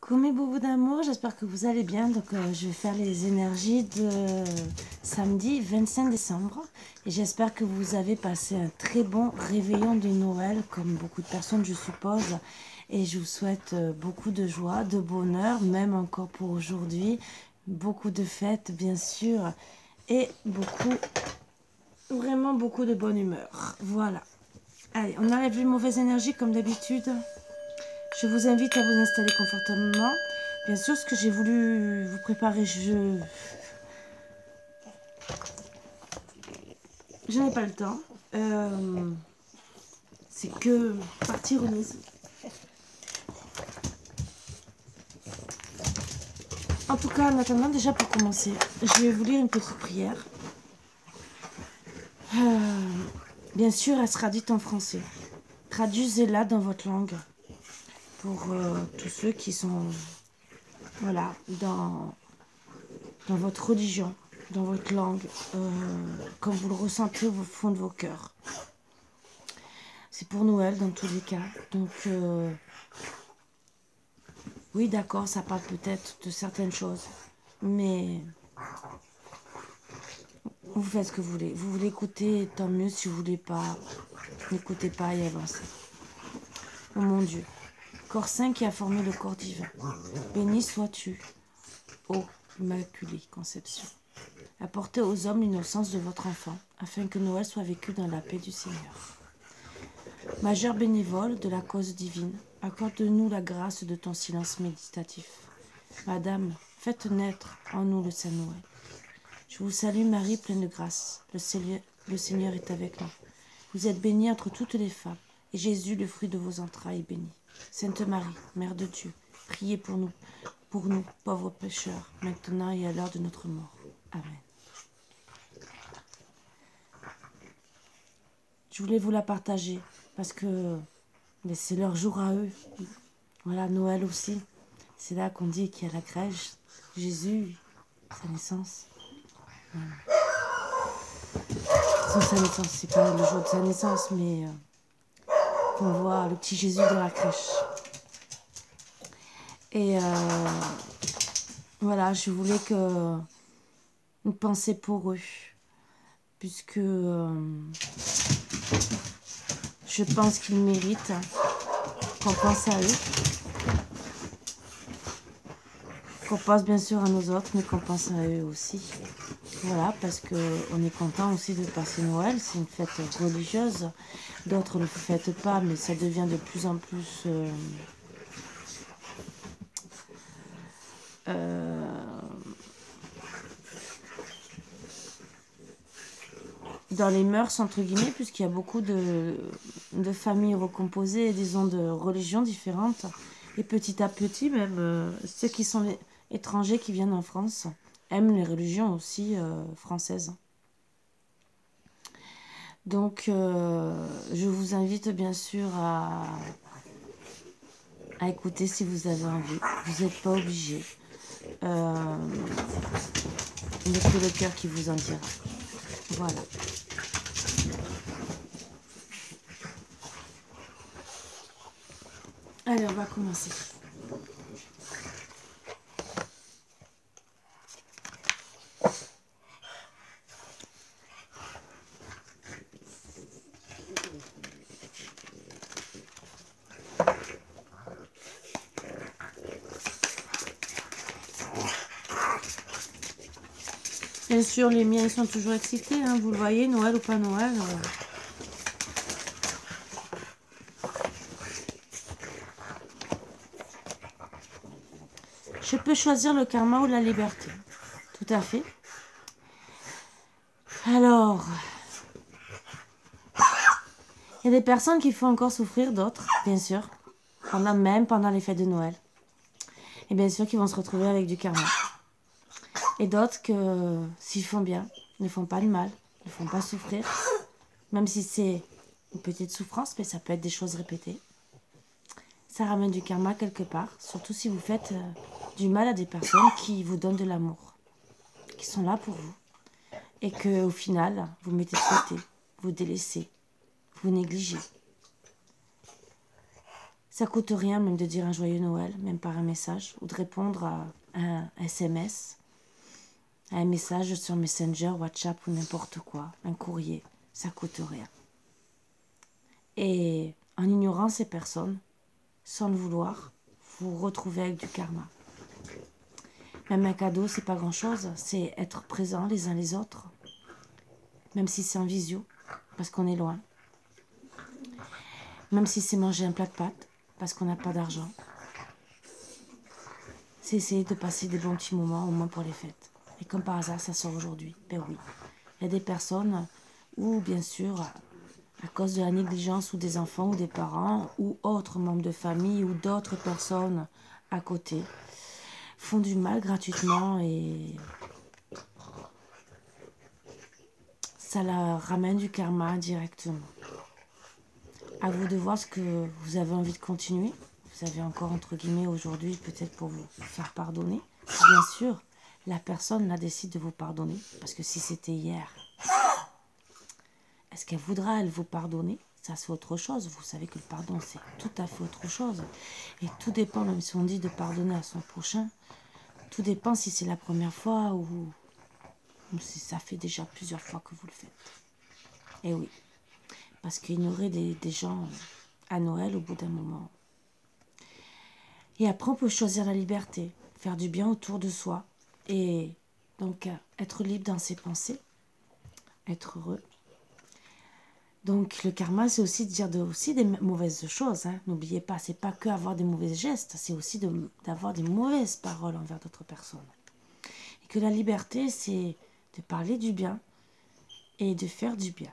Coucou mes boubous d'amour, j'espère que vous allez bien. Donc je vais faire les énergies de samedi 25 décembre. Et j'espère que vous avez passé un très bon réveillon de Noël, comme beaucoup de personnes je suppose. Et je vous souhaite beaucoup de joie, de bonheur, même encore pour aujourd'hui. Beaucoup de fêtes bien sûr. Et beaucoup, vraiment beaucoup de bonne humeur. Voilà. Allez, on enlève les mauvaises énergies comme d'habitude. Je vous invite à vous installer confortablement. Bien sûr, ce que j'ai je n'ai pas le temps. C'est que partie remise. En tout cas, en attendant, déjà pour commencer, je vais vous lire une petite prière. Bien sûr, elle sera dite en français. Traduisez-la dans votre langue pour tous ceux qui sont voilà, dans votre religion, dans votre langue, comme vous le ressentez au fond de vos cœurs. C'est pour Noël dans tous les cas. Donc, oui, d'accord, ça parle peut-être de certaines choses. Mais vous faites ce que vous voulez. Vous voulez écouter, tant mieux. Si vous voulez pas, n'écoutez pas et avancez. Oh mon Dieu. Corps saint qui a formé le corps divin. Béni sois-tu, ô Immaculée Conception. Apportez aux hommes l'innocence de votre enfant, afin que Noël soit vécu dans la paix du Seigneur. Majeure bénévole de la cause divine, accorde-nous la grâce de ton silence méditatif. Madame, faites naître en nous le Saint Noël. Je vous salue Marie, pleine de grâce. Le Seigneur est avec nous. Vous êtes bénie entre toutes les femmes, et Jésus, le fruit de vos entrailles, est béni. Sainte Marie, Mère de Dieu, priez pour nous, pauvres pécheurs, maintenant et à l'heure de notre mort. Amen. Je voulais vous la partager, parce que c'est leur jour à eux. Voilà, Noël aussi. C'est là qu'on dit qu'il y a la crèche, Jésus, sa naissance. Sa naissance, c'est pas le jour de sa naissance, mais qu'on voit le petit Jésus dans la crèche. Et voilà, je voulais que une pensée pour eux, puisque je pense qu'ils méritent qu'on pense à eux, qu'on pense bien sûr à nos autres, mais qu'on pense à eux aussi. Voilà, parce qu'on est content aussi de passer Noël, c'est une fête religieuse. D'autres ne le fêtent pas, mais ça devient de plus en plus dans les mœurs, entre guillemets, puisqu'il y a beaucoup de familles recomposées, disons, de religions différentes. Et petit à petit, même ceux qui sont étrangers qui viennent en France aiment les religions aussi françaises. Donc, je vous invite bien sûr à écouter si vous avez envie. Vous n'êtes pas obligé. Il n'y a que le cœur qui vous en dira. Voilà. Allez, on va commencer. Bien sûr, les miens sont toujours excités, hein, vous le voyez, Noël ou pas Noël. Je peux choisir le karma ou la liberté. Tout à fait. Alors, il y a des personnes qui font encore souffrir d'autres, bien sûr, pendant les fêtes de Noël. Et bien sûr, qui vont se retrouver avec du karma. Et d'autres que, s'ils font bien, ne font pas de mal, ne font pas souffrir. Même si c'est une petite souffrance, mais ça peut être des choses répétées. Ça ramène du karma quelque part, surtout si vous faites du mal à des personnes qui vous donnent de l'amour, qui sont là pour vous. Et qu'au final, vous mettez de côté, vous délaissez, vous négligez. Ça coûte rien même de dire un joyeux Noël, même par un message, ou de répondre à un SMS, à un message sur Messenger, WhatsApp ou n'importe quoi, un courrier. Ça coûte rien. Et en ignorant ces personnes, sans le vouloir, vous vous retrouvez avec du karma. Même un cadeau, c'est pas grand-chose, c'est être présent les uns les autres, même si c'est en visio, parce qu'on est loin. Même si c'est manger un plat de pâtes, parce qu'on n'a pas d'argent. C'est essayer de passer des bons petits moments, au moins pour les fêtes. Et comme par hasard, ça sort aujourd'hui. Ben oui. Il y a des personnes où, bien sûr, à cause de la négligence ou des enfants ou des parents ou autres membres de famille ou d'autres personnes à côté, font du mal gratuitement et ça leur ramène du karma directement. À vous de voir ce que vous avez envie de continuer. Vous avez encore, entre guillemets, aujourd'hui, peut-être pour vous faire pardonner. Bien sûr, la personne là décide de vous pardonner. Parce que si c'était hier, est-ce qu'elle voudra, elle, vous pardonner? Ça, c'est autre chose. Vous savez que le pardon, c'est tout à fait autre chose. Et tout dépend, même si on dit de pardonner à son prochain, tout dépend si c'est la première fois ou si ça fait déjà plusieurs fois que vous le faites. Et oui. Parce qu'il y aurait des gens à Noël au bout d'un moment. Et après, on peut choisir la liberté, faire du bien autour de soi. Et donc, être libre dans ses pensées, être heureux. Donc, le karma, c'est aussi de dire aussi des mauvaises choses. Hein. N'oubliez pas, c'est pas que avoir des mauvais gestes, c'est aussi d'avoir des mauvaises paroles envers d'autres personnes. Et que la liberté, c'est de parler du bien et de faire du bien.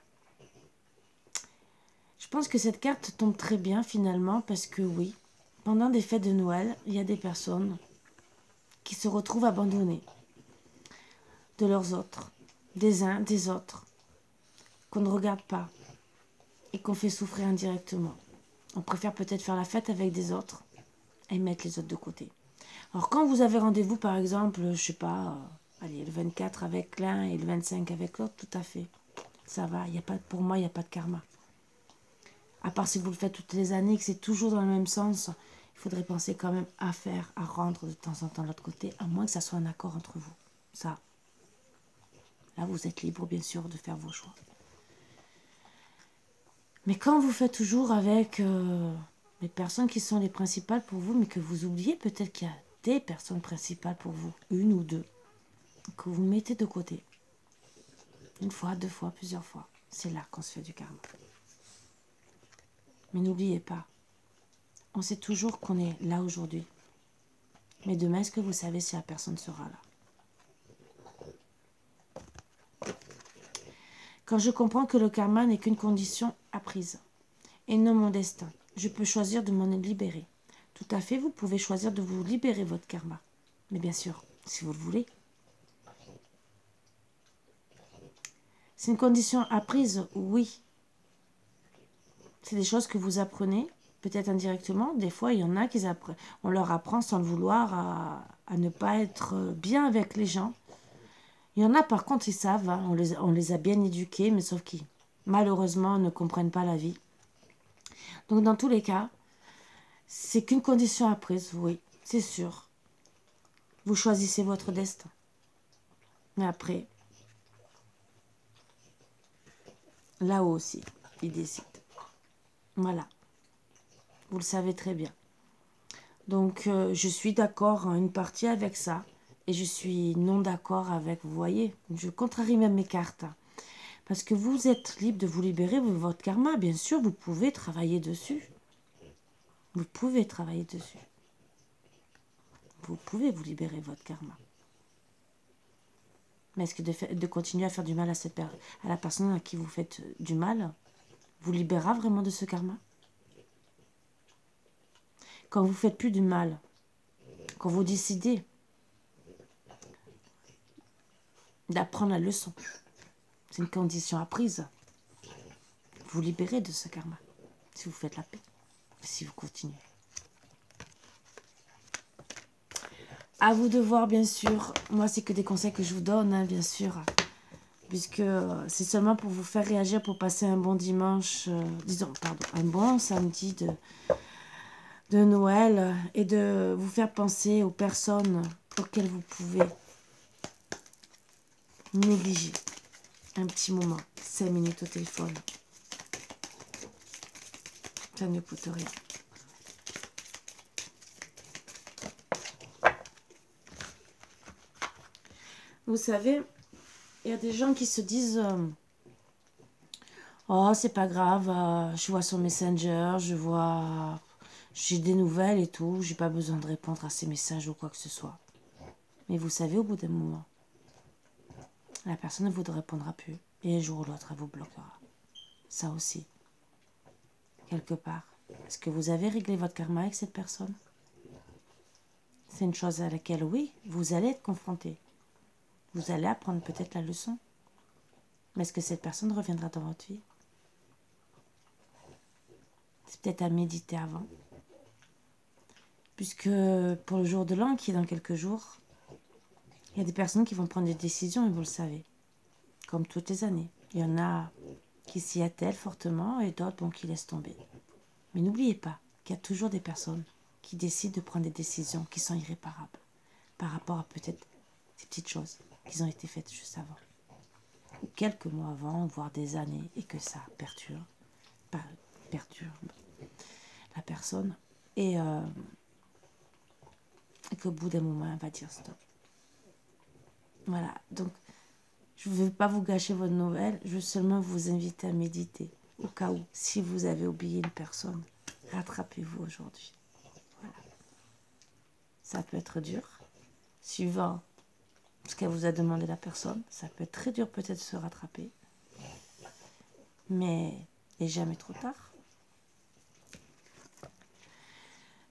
Je pense que cette carte tombe très bien finalement parce que oui, pendant des fêtes de Noël, il y a des personnes qui se retrouvent abandonnées de leurs autres, des uns, des autres, qu'on ne regarde pas et qu'on fait souffrir indirectement. On préfère peut-être faire la fête avec des autres et mettre les autres de côté. Alors quand vous avez rendez-vous par exemple, je sais pas, allez, le 24 avec l'un et le 25 avec l'autre, tout à fait, ça va, y a pas, pour moi il n'y a pas de karma. À part si vous le faites toutes les années, que c'est toujours dans le même sens, il faudrait penser quand même à faire, à rendre de temps en temps de l'autre côté, à moins que ça soit un accord entre vous. Ça, là vous êtes libre bien sûr de faire vos choix. Mais quand vous faites toujours avec les personnes qui sont les principales pour vous, mais que vous oubliez peut-être qu'il y a des personnes principales pour vous, une ou deux, que vous mettez de côté. Une fois, deux fois, plusieurs fois. C'est là qu'on se fait du karma. Mais n'oubliez pas, on sait toujours qu'on est là aujourd'hui. Mais demain, est-ce que vous savez si la personne sera là? Quand je comprends que le karma n'est qu'une condition apprise et non mon destin, je peux choisir de m'en libérer. Tout à fait, vous pouvez choisir de vous libérer votre karma. Mais bien sûr, si vous le voulez. C'est une condition apprise, oui. C'est des choses que vous apprenez, peut-être indirectement. Des fois, il y en a qui on leur apprend sans le vouloir à ne pas être bien avec les gens. Il y en a, par contre, ils savent. Hein, on les a bien éduqués, mais sauf qu'ils, malheureusement, ne comprennent pas la vie. Donc, dans tous les cas, c'est qu'une condition apprise, oui, c'est sûr. Vous choisissez votre destin. Mais après, là-haut aussi, ils décident. Voilà. Vous le savez très bien. Donc, je suis d'accord en une partie avec ça. Et je suis non d'accord avec, vous voyez, je contrarie même mes cartes. Parce que vous êtes libre de vous libérer de votre karma. Bien sûr, vous pouvez travailler dessus. Vous pouvez travailler dessus. Vous pouvez vous libérer de votre karma. Mais est-ce que de continuer à faire du mal à la personne à qui vous faites du mal, vous libérera vraiment de ce karma? Quand vous faites plus du mal, quand vous décidez d'apprendre la leçon, c'est une condition apprise, vous libérez de ce karma, si vous faites la paix, si vous continuez. À vous de voir, bien sûr. Moi, c'est que des conseils que je vous donne, hein, bien sûr. Puisque c'est seulement pour vous faire réagir, pour passer un bon dimanche, un bon samedi de Noël et de vous faire penser aux personnes auxquelles vous pouvez négliger un petit moment, 5 minutes au téléphone. Ça ne coûte rien. Vous savez, il y a des gens qui se disent oh, c'est pas grave, je vois sur Messenger, j'ai des nouvelles et tout, j'ai pas besoin de répondre à ces messages ou quoi que ce soit. Mais vous savez, au bout d'un moment, la personne ne vous répondra plus. Et un jour ou l'autre, elle vous bloquera. Ça aussi. Quelque part. Est-ce que vous avez réglé votre karma avec cette personne? C'est une chose à laquelle, oui, vous allez être confronté. Vous allez apprendre peut-être la leçon. Mais est-ce que cette personne reviendra dans votre vie? C'est peut-être à méditer avant. Puisque pour le jour de l'an, qui est dans quelques jours, il y a des personnes qui vont prendre des décisions, et vous le savez. Comme toutes les années. Il y en a qui s'y attellent fortement et d'autres qui laissent tomber. Mais n'oubliez pas qu'il y a toujours des personnes qui décident de prendre des décisions qui sont irréparables par rapport à peut-être ces petites choses qui ont été faites juste avant. Ou quelques mois avant, voire des années, et que ça perturbe la personne. Et qu'au bout d'un moment, elle va dire stop. Voilà, donc je ne veux pas vous gâcher votre nouvelle, je veux seulement vous inviter à méditer. Au cas où, si vous avez oublié une personne, rattrapez-vous aujourd'hui. Voilà. Ça peut être dur, suivant ce qu'elle vous a demandé la personne. Ça peut être très dur peut-être de se rattraper. Mais il n'est jamais trop tard.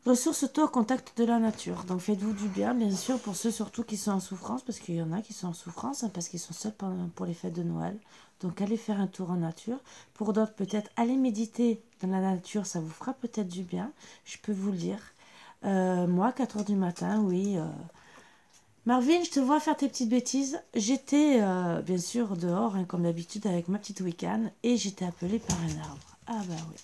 Ressource-toi au contact de la nature. Donc faites-vous du bien, bien sûr, pour ceux surtout qui sont en souffrance, parce qu'il y en a qui sont en souffrance, parce qu'ils sont seuls pour les fêtes de Noël. Donc allez faire un tour en nature. Pour d'autres, peut-être, allez méditer dans la nature, ça vous fera peut-être du bien, je peux vous le dire. Moi, 4 h du matin, oui. Marvin, je te vois faire tes petites bêtises. J'étais, bien sûr, dehors, comme d'habitude, avec ma petite week-end, et j'étais appelée par un arbre. Ah bah oui.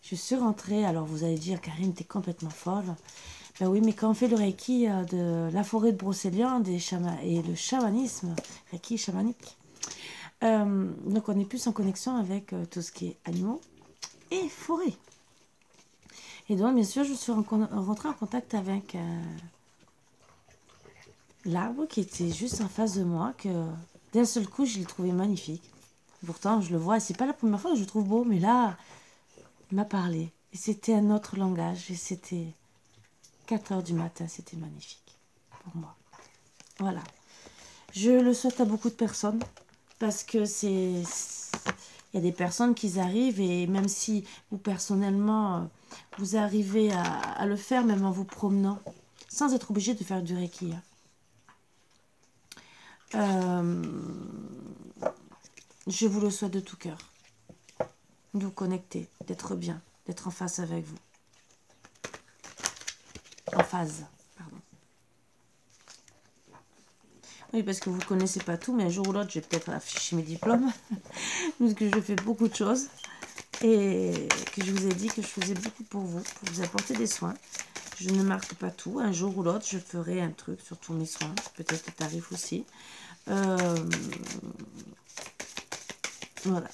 Je suis rentrée, alors vous allez dire, Karine, t'es complètement folle. Ben oui, mais quand on fait le Reiki de la forêt de Brocéliande et le chamanisme, Reiki chamanique, donc on est plus en connexion avec tout ce qui est animaux et forêt. Et donc, bien sûr, je suis rentrée en contact avec l'arbre qui était juste en face de moi, que d'un seul coup, je l'ai trouvé magnifique. Pourtant, je le vois, c'est pas la première fois que je le trouve beau, mais là, il m'a parlé. Et c'était un autre langage, et c'était 4 h du matin, c'était magnifique pour moi. Voilà. Je le souhaite à beaucoup de personnes, parce que il y a des personnes qui arrivent, et même si vous, personnellement, vous arrivez à le faire, même en vous promenant, sans être obligé de faire du Reiki. Je vous le souhaite de tout cœur. De vous connecter, d'être bien, d'être en face avec vous. En phase, pardon. Oui, parce que vous ne connaissez pas tout, mais un jour ou l'autre, je vais peut-être afficher mes diplômes. Parce que je fais beaucoup de choses. Et que je vous ai dit que je faisais beaucoup pour vous apporter des soins. Je ne marque pas tout. Un jour ou l'autre, je ferai un truc sur tous mes soins. Peut-être les tarifs aussi. Voilà.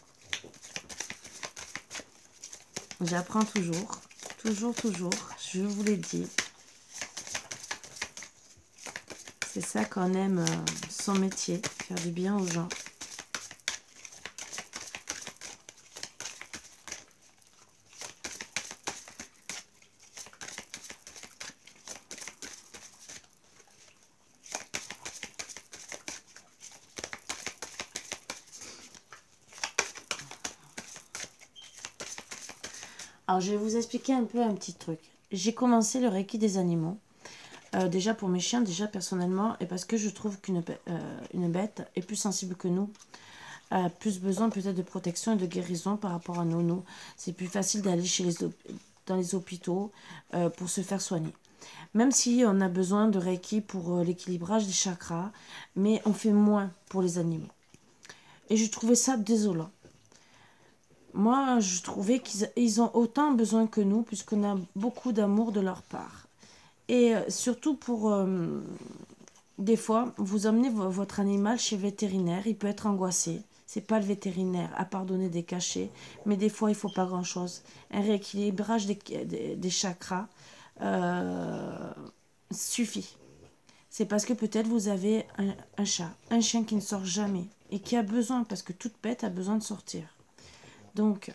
J'apprends toujours. Toujours. Je vous l'ai dit. C'est ça qu'on aime son métier. Faire du bien aux gens. Alors, je vais vous expliquer un peu un petit truc. J'ai commencé le Reiki des animaux. Déjà pour mes chiens, déjà personnellement, et parce que je trouve qu'une bête est plus sensible que nous, a plus besoin peut-être de protection et de guérison par rapport à nous. C'est plus facile d'aller dans les hôpitaux pour se faire soigner. Même si on a besoin de Reiki pour l'équilibrage des chakras, mais on fait moins pour les animaux. Et je trouvais ça désolant. moi, je trouvais qu'ils ont autant besoin que nous, puisqu'on a beaucoup d'amour de leur part. Et surtout pour... des fois, vous emmenez votre animal chez le vétérinaire, il peut être angoissé. C'est pas le vétérinaire, à part donner des cachets, mais des fois, il faut pas grand-chose. Un rééquilibrage des chakras suffit. C'est parce que peut-être vous avez un chat, un chien qui ne sort jamais et qui a besoin, parce que toute bête a besoin de sortir. Donc,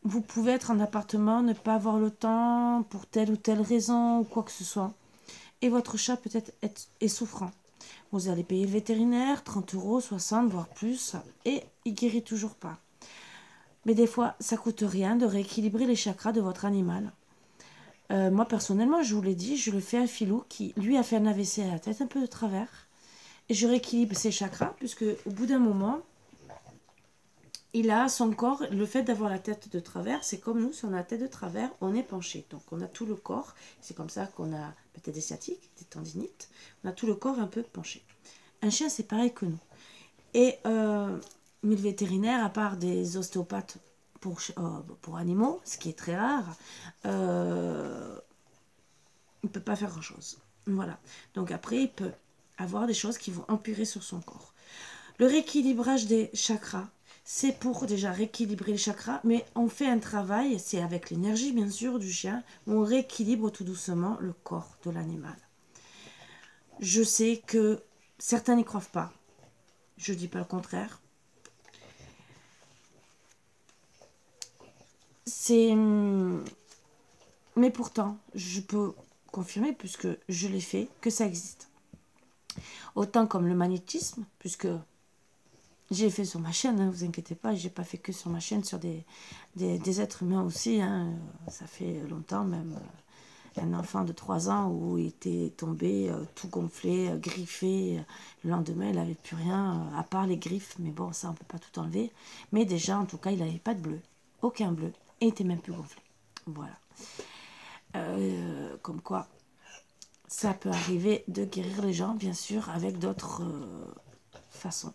vous pouvez être en appartement, ne pas avoir le temps pour telle ou telle raison ou quoi que ce soit. Et votre chat peut-être est souffrant. Vous allez payer le vétérinaire, 30 euros, 60, voire plus, et il guérit toujours pas. Mais des fois, ça coûte rien de rééquilibrer les chakras de votre animal. Moi, personnellement, je vous l'ai dit, je le fais à Philou, qui, lui, a fait un AVC à la tête un peu de travers. Et je rééquilibre ses chakras, puisque au bout d'un moment, il a son corps, le fait d'avoir la tête de travers, c'est comme nous, si on a la tête de travers, on est penché. Donc on a tout le corps, c'est comme ça qu'on a peut-être des sciatiques, des tendinites, on a tout le corps un peu penché. Un chien, c'est pareil que nous. Et, mais le vétérinaire, à part des ostéopathes pour animaux, ce qui est très rare, il ne peut pas faire grand-chose. Voilà. Donc après, il peut avoir des choses qui vont empirer sur son corps. Le rééquilibrage des chakras, c'est pour déjà rééquilibrer les chakras, mais on fait un travail, c'est avec l'énergie bien sûr du chien, où on rééquilibre tout doucement le corps de l'animal. Je sais que certains n'y croient pas, je ne dis pas le contraire. Mais pourtant, je peux confirmer, puisque je l'ai fait, que ça existe. Autant comme le magnétisme, puisque j'ai fait sur ma chaîne, hein, vous inquiétez pas, j'ai pas fait que sur ma chaîne, sur des êtres humains aussi, hein, ça fait longtemps même. Un enfant de 3 ans où il était tombé tout gonflé, griffé, le lendemain il n'avait plus rien, à part les griffes, mais bon ça on peut pas tout enlever. Mais déjà en tout cas il n'avait pas de bleu, aucun bleu, et il était même plus gonflé. Voilà. Comme quoi, ça peut arriver de guérir les gens, bien sûr, avec d'autres façons.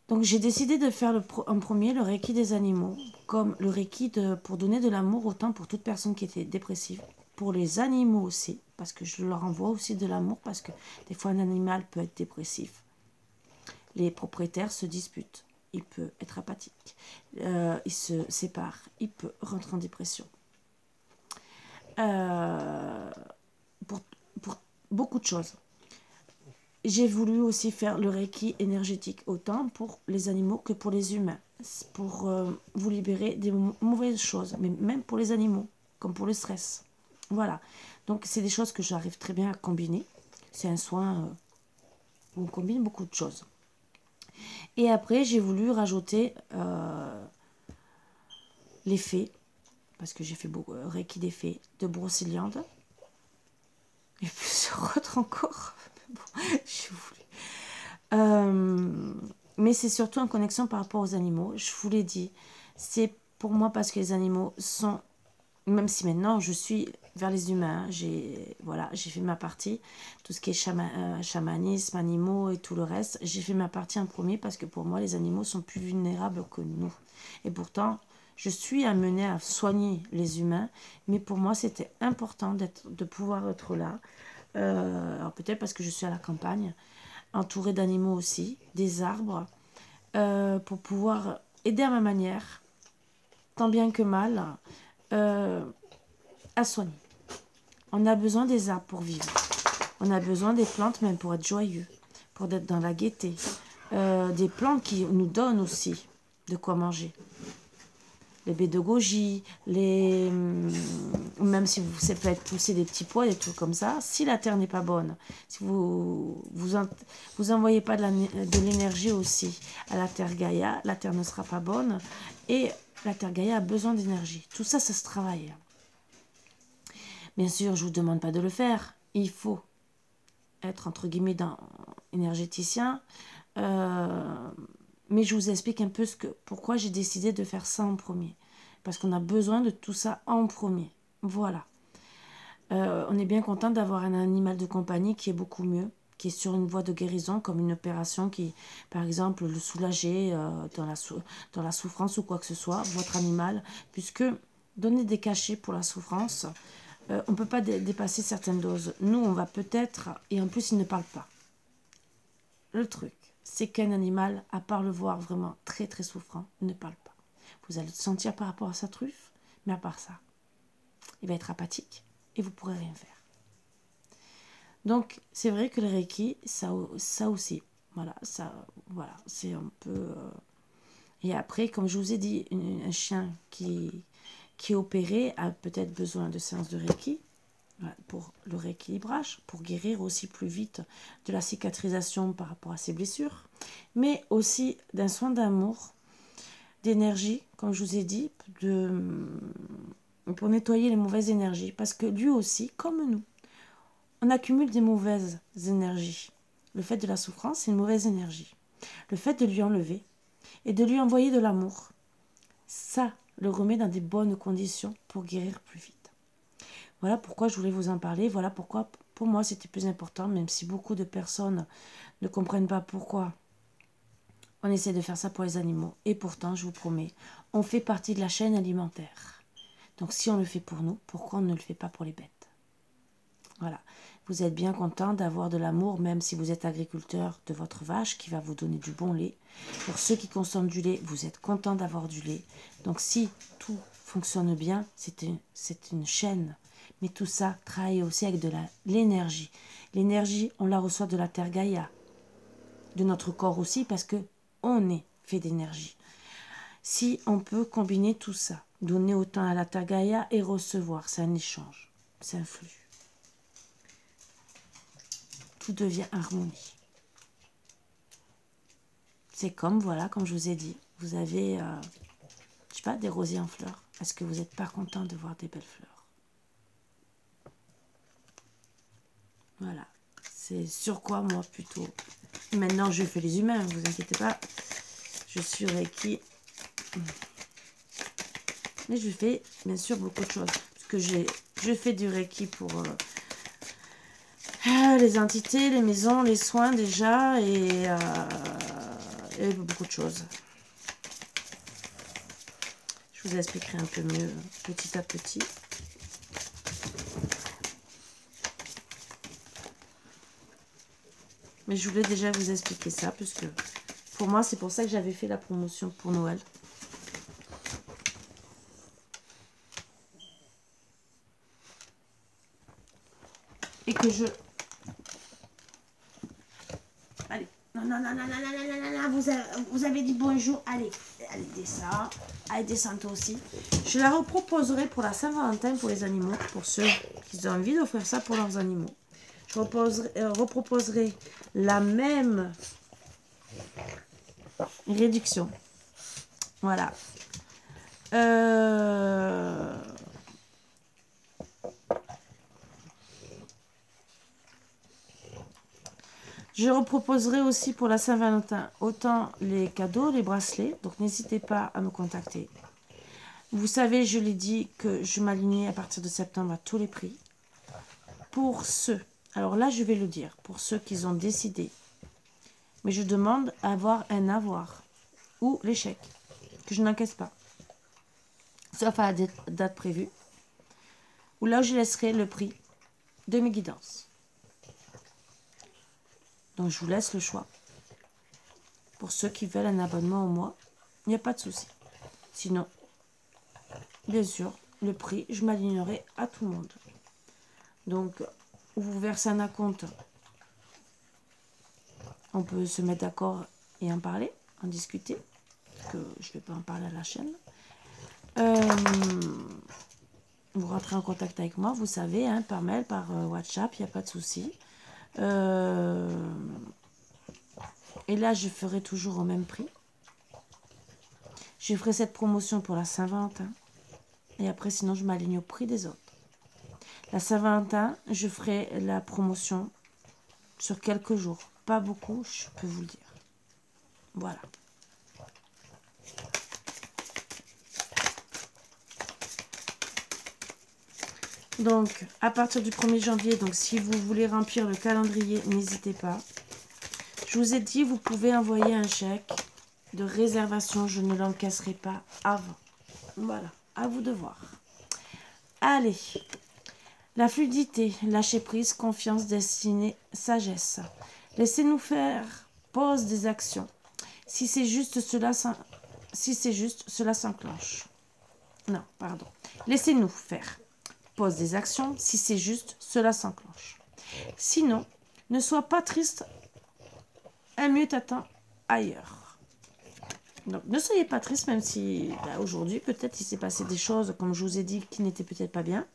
Donc j'ai décidé de faire en premier le Reiki des animaux, comme le Reiki pour donner de l'amour autant pour toute personne qui était dépressive, pour les animaux aussi, parce que je leur envoie aussi de l'amour, parce que des fois un animal peut être dépressif. Les propriétaires se disputent, il peut être apathique, il se sépare, il peut rentrer en dépression. Pour beaucoup de choses. J'ai voulu aussi faire le Reiki énergétique, autant pour les animaux que pour les humains, pour vous libérer des mauvaises choses, mais même pour les animaux, comme pour le stress. Voilà. Donc, c'est des choses que j'arrive très bien à combiner. C'est un soin où on combine beaucoup de choses. Et après, j'ai voulu rajouter les fées, parce que j'ai fait beaucoup Reiki des fées, de Brocéliande, et plusieurs autres encore. Bon, j'ai voulu. Mais c'est surtout en connexion par rapport aux animaux. Je vous l'ai dit, c'est pour moi parce que les animaux sont, même si maintenant je suis vers les humains, j'ai fait ma partie, tout ce qui est chamanisme, animaux et tout le reste, j'ai fait ma partie en premier parce que pour moi les animaux sont plus vulnérables que nous. Et pourtant, je suis amenée à soigner les humains, mais pour moi c'était important de pouvoir être là. Alors peut-être parce que je suis à la campagne, entourée d'animaux aussi, des arbres, pour pouvoir aider à ma manière, tant bien que mal, à soigner. On a besoin des arbres pour vivre. On a besoin des plantes même pour être joyeux, pour être dans la gaieté. Des plantes qui nous donnent aussi de quoi manger. Les baies de goji, même si vous faites pousser des petits pois, des trucs comme ça, si la terre n'est pas bonne, si vous envoyez pas de l'énergie aussi à la terre Gaïa, la terre ne sera pas bonne, et la terre Gaïa a besoin d'énergie. Tout ça, ça se travaille. Bien sûr, je ne vous demande pas de le faire, il faut être entre guillemets énergéticien, mais je vous explique un peu pourquoi j'ai décidé de faire ça en premier. Parce qu'on a besoin de tout ça en premier. Voilà. On est bien content d'avoir un animal de compagnie qui est beaucoup mieux. qui est sur une voie de guérison, comme une opération qui, par exemple, le soulager dans la souffrance ou quoi que ce soit, votre animal, puisque donner des cachets pour la souffrance, on ne peut pas dépasser certaines doses. Nous, on va peut-être, et en plus, il ne parle pas. Le truc, c'est qu'un animal, à part le voir vraiment très très souffrant, ne parle pas. Vous allez le sentir par rapport à sa truffe, mais à part ça, il va être apathique et vous ne pourrez rien faire. Donc, c'est vrai que le Reiki, ça aussi, voilà, c'est un peu... Et après, comme je vous ai dit, un chien qui est opéré a peut-être besoin de séances de Reiki, voilà, pour le rééquilibrage, pour guérir aussi plus vite de la cicatrisation par rapport à ses blessures, mais aussi d'un soin d'amour, d'énergie, comme je vous ai dit, pour nettoyer les mauvaises énergies, parce que lui aussi, comme nous, on accumule des mauvaises énergies. Le fait de la souffrance, c'est une mauvaise énergie. Le fait de lui enlever et de lui envoyer de l'amour, ça le remet dans des bonnes conditions pour guérir plus vite. Voilà pourquoi je voulais vous en parler. Voilà pourquoi, pour moi, c'était plus important, même si beaucoup de personnes ne comprennent pas pourquoi on essaie de faire ça pour les animaux. Et pourtant, je vous promets, on fait partie de la chaîne alimentaire. Donc, si on le fait pour nous, pourquoi on ne le fait pas pour les bêtes? Voilà. Vous êtes bien content d'avoir de l'amour, même si vous êtes agriculteur, de votre vache qui va vous donner du bon lait. Pour ceux qui consomment du lait, vous êtes content d'avoir du lait. Donc, si tout fonctionne bien, c'est une chaîne. Mais tout ça travaille aussi avec de l'énergie. L'énergie, on la reçoit de la terre Gaïa, de notre corps aussi, parce que on est fait d'énergie. Si on peut combiner tout ça, donner autant à la terre Gaïa et recevoir, c'est un échange, c'est un flux. Tout devient harmonie. C'est comme, voilà, comme je vous ai dit, vous avez, je sais pas, des rosiers en fleurs. Est-ce que vous n'êtes pas content de voir des belles fleurs? Voilà. C'est sur quoi, moi, plutôt. Maintenant, je fais les humains, vous inquiétez pas. Je suis Reiki. Mais je fais, bien sûr, beaucoup de choses. Parce que je fais du Reiki pour les entités, les maisons, les soins, déjà. Et beaucoup de choses. Je vous expliquerai un peu mieux, petit à petit. Mais je voulais déjà vous expliquer ça, puisque pour moi, c'est pour ça que j'avais fait la promotion pour Noël. Et que je... Allez. Non, non, non, non, non, non, non, non, non, vous avez dit bonjour. Allez, allez, descends. Allez, descends toi aussi. Je la reproposerai pour la Saint-Valentin pour les animaux, pour ceux qui ont envie d'offrir ça pour leurs animaux. Je reproposerai la même réduction. Voilà. Je reproposerai aussi pour la Saint-Valentin autant les cadeaux, les bracelets. Donc n'hésitez pas à me contacter. Vous savez, je l'ai dit que je m'alignais à partir de septembre à tous les prix. Pour ceux, alors là je vais le dire, pour ceux qui ont décidé, mais je demande à avoir un avoir ou l'échec, que je n'encaisse pas, sauf à la date prévue, où là je laisserai le prix de mes guidances. Donc je vous laisse le choix. Pour ceux qui veulent un abonnement au mois, il n'y a pas de souci. Sinon, bien sûr, le prix, je m'alignerai à tout le monde. Donc, vous versez un acompte. On peut se mettre d'accord et en parler, en discuter. Parce que je ne vais pas en parler à la chaîne. Vous rentrez en contact avec moi, vous savez, hein, par mail, par WhatsApp, il n'y a pas de souci. Et là, je ferai toujours au même prix. Je ferai cette promotion pour la Saint-Valentin. Et après, sinon, je m'aligne au prix des autres. La Saint-Valentin, je ferai la promotion sur quelques jours. Pas beaucoup, je peux vous le dire. Voilà. Donc, à partir du 1er janvier, donc si vous voulez remplir le calendrier, n'hésitez pas. Je vous ai dit, vous pouvez envoyer un chèque de réservation. Je ne l'encaisserai pas avant. Voilà, à vous de voir. Allez, la fluidité, lâcher prise, confiance, destinée, sagesse. Laissez-nous faire, pose des actions. Si c'est juste, cela s'enclenche. Non, pardon. Laissez-nous faire, pose des actions. Si c'est juste, cela s'enclenche. Sinon, ne sois pas triste, un mieux t'attend ailleurs. Donc, ne soyez pas triste, même si aujourd'hui, peut-être, il s'est passé des choses, comme je vous ai dit, qui n'étaient peut-être pas bien.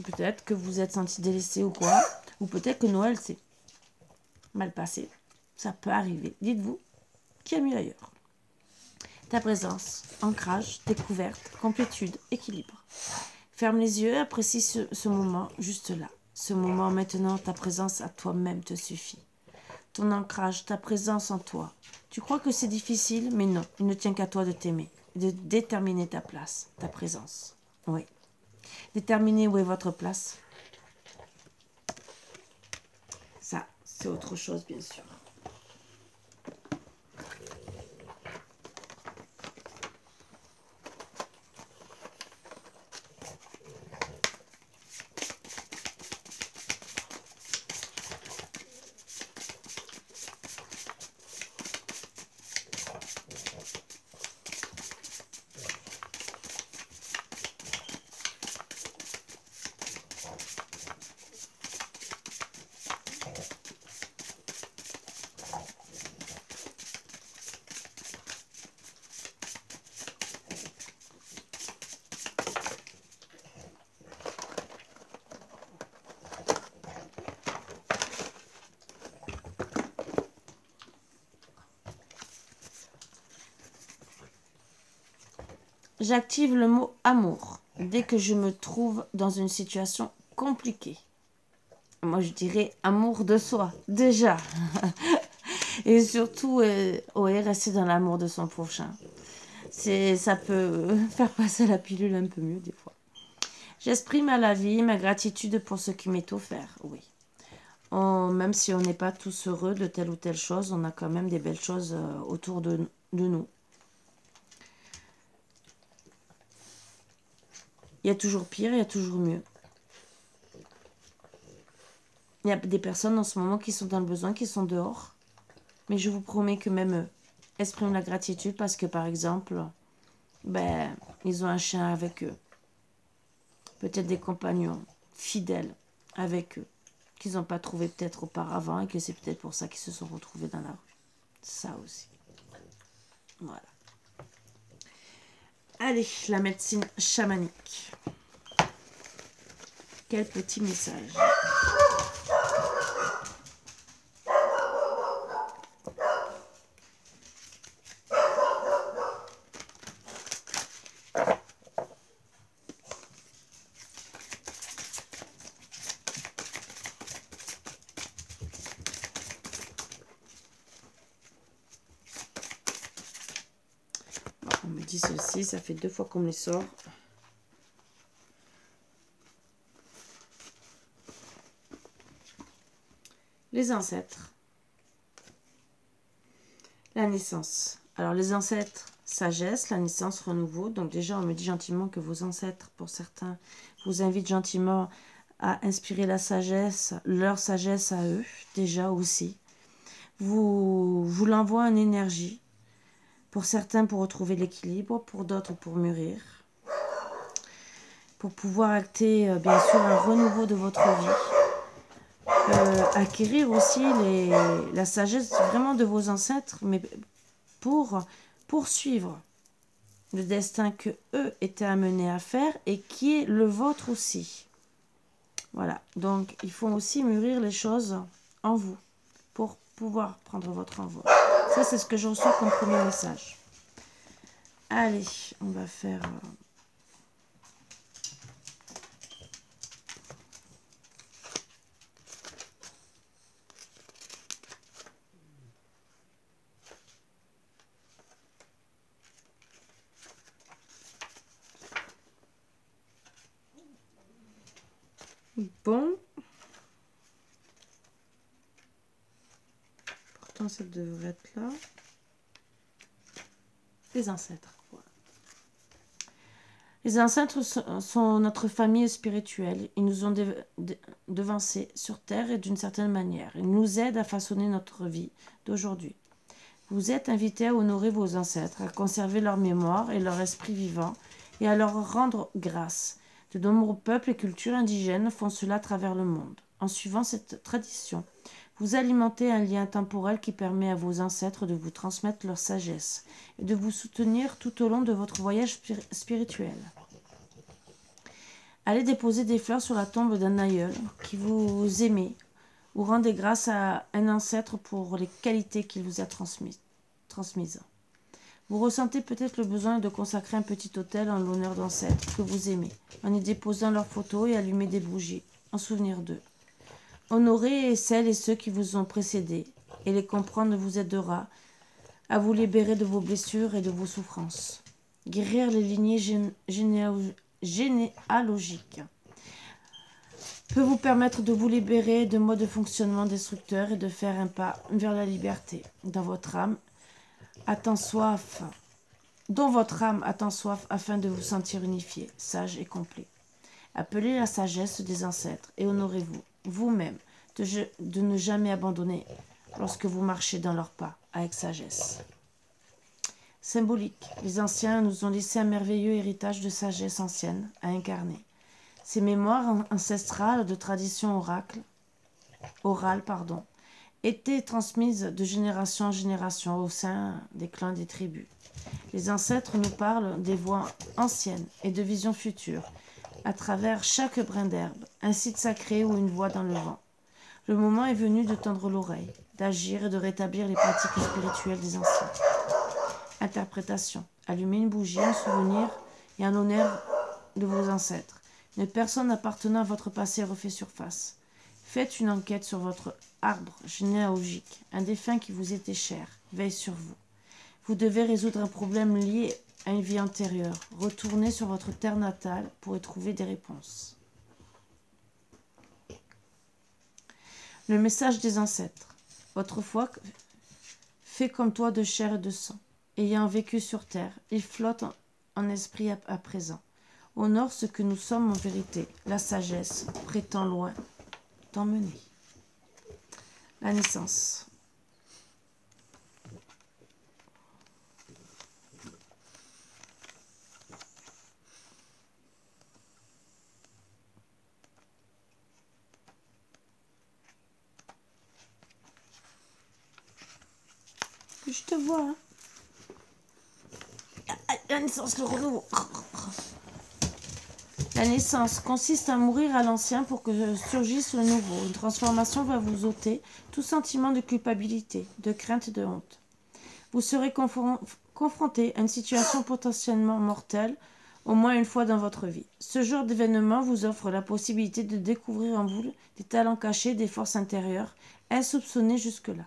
Peut-être que vous êtes senti délaissé ou quoi. Ou peut-être que Noël s'est mal passé. Ça peut arriver. Dites-vous qu'il y a mieux ailleurs. Ta présence, ancrage, découverte, complétude, équilibre. Ferme les yeux, apprécie ce moment juste là. Ce moment maintenant, ta présence à toi-même te suffit. Ton ancrage, ta présence en toi. Tu crois que c'est difficile, mais non, il ne tient qu'à toi de t'aimer, de déterminer ta place, ta présence. Oui. Déterminer où est votre place. Ça, c'est autre chose, bien sûr. J'active le mot amour dès que je me trouve dans une situation compliquée. Moi, je dirais amour de soi, déjà. Et surtout, rester dans l'amour de son prochain. Ça peut faire passer la pilule un peu mieux des fois. J'exprime à la vie ma gratitude pour ce qui m'est offert, oui. Même si on n'est pas tous heureux de telle ou telle chose, on a quand même des belles choses autour de nous. Il y a toujours pire, il y a toujours mieux. Il y a des personnes en ce moment qui sont dans le besoin, qui sont dehors. Mais je vous promets que même eux expriment la gratitude parce que, par exemple, ils ont un chien avec eux. Peut-être des compagnons fidèles avec eux, qu'ils n'ont pas trouvé peut-être auparavant et que c'est peut-être pour ça qu'ils se sont retrouvés dans la rue. Ça aussi. Voilà. Allez, la médecine chamanique. Quel petit message. On me dit ceci, ça fait 2 fois qu'on me les sort. Les ancêtres. La naissance. Alors les ancêtres, sagesse, la naissance, renouveau. Donc déjà, on me dit gentiment que vos ancêtres, pour certains, vous invitent gentiment à inspirer la sagesse, leur sagesse à eux, déjà aussi. Vous l'envoie en énergie. Pour certains, pour retrouver l'équilibre, pour d'autres, pour mûrir. Pour pouvoir acter, bien sûr, un renouveau de votre vie. Acquérir aussi la sagesse vraiment de vos ancêtres, mais pour poursuivre le destin que eux étaient amenés à faire et qui est le vôtre aussi. Voilà, donc il faut aussi mûrir les choses en vous pour pouvoir prendre votre envol. Ça, c'est ce que je reçois comme premier message. Allez, on va faire... Bon. Pourtant, ça devrait être là. Les ancêtres. Voilà. Les ancêtres sont notre famille spirituelle. Ils nous ont devancés sur Terre et d'une certaine manière. Ils nous aident à façonner notre vie d'aujourd'hui. Vous êtes invités à honorer vos ancêtres, à conserver leur mémoire et leur esprit vivant et à leur rendre grâce. De nombreux peuples et cultures indigènes font cela à travers le monde. En suivant cette tradition, vous alimentez un lien temporel qui permet à vos ancêtres de vous transmettre leur sagesse et de vous soutenir tout au long de votre voyage spirituel. Allez déposer des fleurs sur la tombe d'un aïeul qui vous aimez ou rendez grâce à un ancêtre pour les qualités qu'il vous a transmises. Vous ressentez peut-être le besoin de consacrer un petit autel en l'honneur d'ancêtres que vous aimez, en y déposant leurs photos et allumer des bougies, en souvenir d'eux. Honorez celles et ceux qui vous ont précédés, et les comprendre vous aidera à vous libérer de vos blessures et de vos souffrances. Guérir les lignées généalogiques peut vous permettre de vous libérer de modes de fonctionnement destructeurs et de faire un pas vers la liberté dont votre âme attend soif afin de vous sentir unifié, sage et complet. Appelez la sagesse des ancêtres et honorez-vous, vous-même, de ne jamais abandonner lorsque vous marchez dans leurs pas avec sagesse. Symbolique, les anciens nous ont laissé un merveilleux héritage de sagesse ancienne à incarner. Ces mémoires ancestrales de tradition orale, étaient transmises de génération en génération au sein des clans et des tribus. Les ancêtres nous parlent des voies anciennes et de visions futures, à travers chaque brin d'herbe, un site sacré ou une voix dans le vent. Le moment est venu de tendre l'oreille, d'agir et de rétablir les pratiques spirituelles des anciens. Interprétation. Allumez une bougie en souvenir et en honneur de vos ancêtres. Une personne appartenant à votre passé refait surface. Faites une enquête sur votre arbre généalogique. Un défunt qui vous était cher veille sur vous. Vous devez résoudre un problème lié à une vie antérieure. Retournez sur votre terre natale pour y trouver des réponses. Le message des ancêtres. Autrefois, fait comme toi de chair et de sang. Ayant vécu sur terre, il flotte en esprit à présent. Honore ce que nous sommes en vérité. La sagesse prétend loin t'emmener. La naissance. Je te vois. Hein. La naissance, le renouveau. La naissance consiste à mourir à l'ancien pour que surgisse le nouveau. Une transformation va vous ôter tout sentiment de culpabilité, de crainte et de honte. Vous serez confronté à une situation potentiellement mortelle au moins une fois dans votre vie. Ce genre d'événement vous offre la possibilité de découvrir en vous des talents cachés, des forces intérieures, insoupçonnées jusque-là,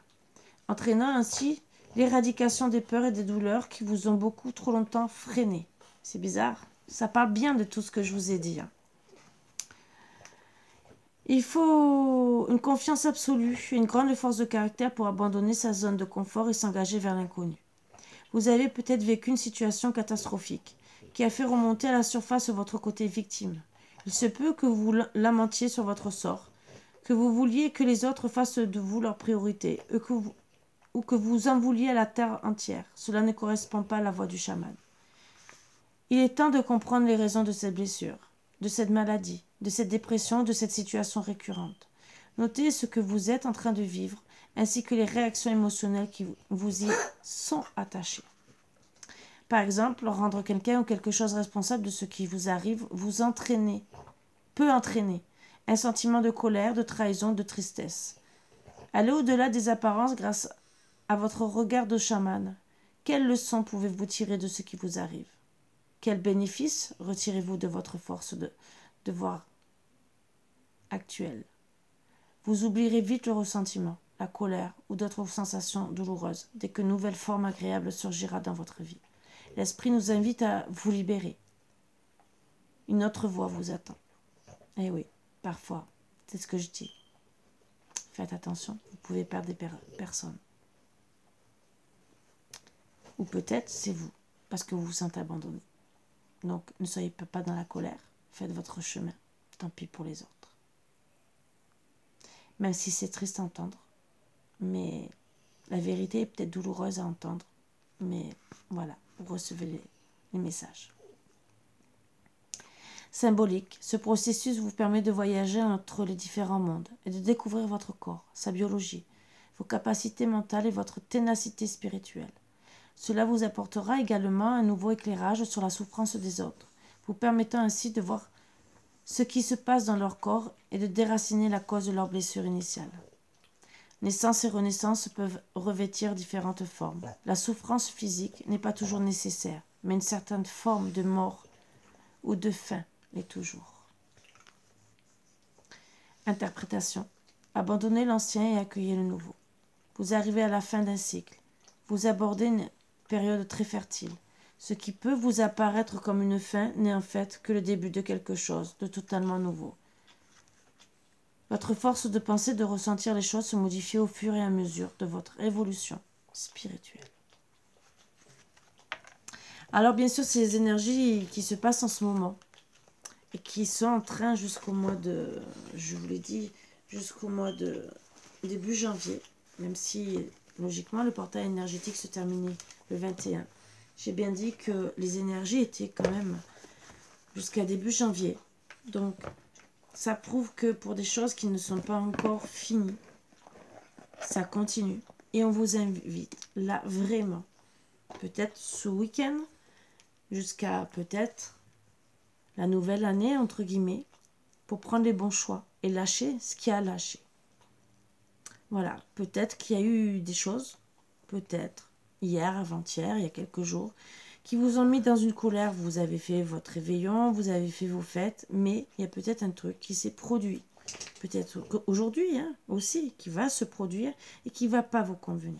entraînant ainsi l'éradication des peurs et des douleurs qui vous ont beaucoup trop longtemps freiné. C'est bizarre. Ça parle bien de tout ce que je vous ai dit. Il faut une confiance absolue, une grande force de caractère pour abandonner sa zone de confort et s'engager vers l'inconnu. Vous avez peut-être vécu une situation catastrophique qui a fait remonter à la surface votre côté victime. Il se peut que vous lamentiez sur votre sort, que vous vouliez que les autres fassent de vous leur priorité, ou que vous en vouliez à la terre entière. Cela ne correspond pas à la voix du chaman. Il est temps de comprendre les raisons de cette blessure, de cette maladie, de cette dépression, de cette situation récurrente. Notez ce que vous êtes en train de vivre, ainsi que les réactions émotionnelles qui vous y sont attachées. Par exemple, rendre quelqu'un ou quelque chose responsable de ce qui vous arrive peut entraîner un sentiment de colère, de trahison, de tristesse. Allez au-delà des apparences grâce à votre regard de chaman. Quelles leçons pouvez-vous tirer de ce qui vous arrive ? Quel bénéfice retirez-vous de votre force de voir actuelle ? Vous oublierez vite le ressentiment, la colère ou d'autres sensations douloureuses dès qu'une nouvelle forme agréable surgira dans votre vie. L'esprit nous invite à vous libérer. Une autre voie vous attend. Eh oui, parfois. C'est ce que je dis. Faites attention, vous pouvez perdre des personnes. Ou peut-être c'est vous, parce que vous vous sentez abandonné. Donc ne soyez pas dans la colère, faites votre chemin. Tant pis pour les autres. Même si c'est triste à entendre, mais la vérité est peut-être douloureuse à entendre, mais voilà, vous recevez les messages. Symbolique, ce processus vous permet de voyager entre les différents mondes et de découvrir votre corps, sa biologie, vos capacités mentales et votre ténacité spirituelle. Cela vous apportera également un nouveau éclairage sur la souffrance des autres, vous permettant ainsi de voir ce qui se passe dans leur corps et de déraciner la cause de leur blessure initiale. Naissance et renaissance peuvent revêtir différentes formes. La souffrance physique n'est pas toujours nécessaire, mais une certaine forme de mort ou de fin l'est toujours. Interprétation. Abandonnez l'ancien et accueillez le nouveau. Vous arrivez à la fin d'un cycle. Vous abordez une période très fertile. Ce qui peut vous apparaître comme une fin n'est en fait que le début de quelque chose de totalement nouveau. Votre force de penser, de ressentir les choses se modifie au fur et à mesure de votre évolution spirituelle. Alors bien sûr, c'est les énergies qui se passent en ce moment et qui sont en train jusqu'au mois de, je vous l'ai dit, jusqu'au mois de début janvier, même si logiquement le portail énergétique se terminait le 21. J'ai bien dit que les énergies étaient quand même jusqu'à début janvier. Donc, ça prouve que pour des choses qui ne sont pas encore finies, ça continue. Et on vous invite, là, vraiment, peut-être ce week-end, jusqu'à peut-être la nouvelle année, entre guillemets, pour prendre les bons choix et lâcher ce qu'il y a à lâcher. Voilà, peut-être qu'il y a eu des choses, peut-être, hier, avant-hier, il y a quelques jours, qui vous ont mis dans une colère. Vous avez fait votre réveillon, vous avez fait vos fêtes, mais il y a peut-être un truc qui s'est produit. Peut-être aujourd'hui aussi, qui va se produire et qui ne va pas vous convenir.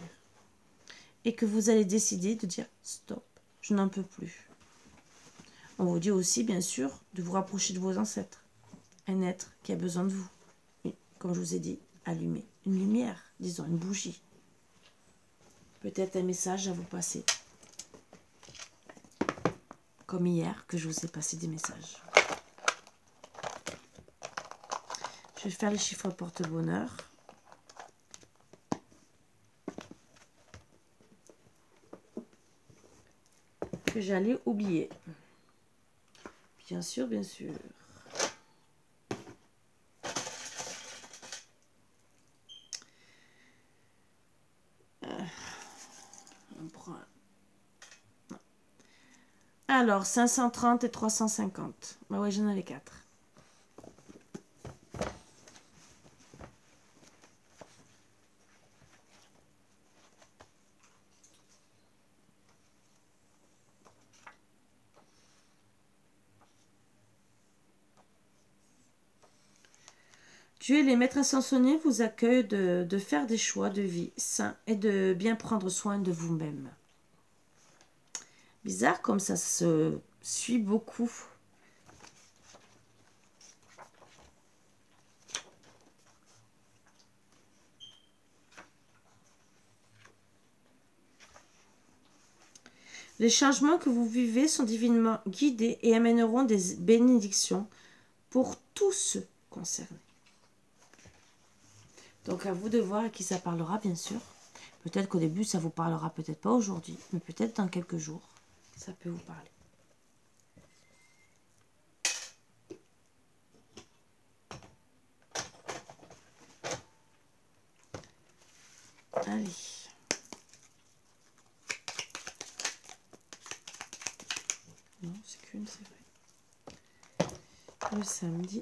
Et que vous allez décider de dire stop, je n'en peux plus. On vous dit aussi, bien sûr, de vous rapprocher de vos ancêtres. Un être qui a besoin de vous. Et, comme je vous ai dit, allumer une lumière, disons une bougie. Peut-être un message à vous passer. Comme hier, que je vous ai passé des messages. Je vais faire les chiffres porte-bonheur. Que j'allais oublier. Bien sûr, bien sûr. On prend... Alors, 530 et 350. Bah ouais, j'en avais 4. Dieu et les maîtres ascensionnés vous accueillent de faire des choix de vie sains et de bien prendre soin de vous-même. Bizarre comme ça se suit beaucoup. Les changements que vous vivez sont divinement guidés et amèneront des bénédictions pour tous ceux concernés. Donc à vous de voir à qui ça parlera, bien sûr. Peut-être qu'au début, ça vous parlera peut-être pas aujourd'hui, mais peut-être dans quelques jours, ça peut vous parler. Allez. Non, c'est qu'une, c'est vrai. Le samedi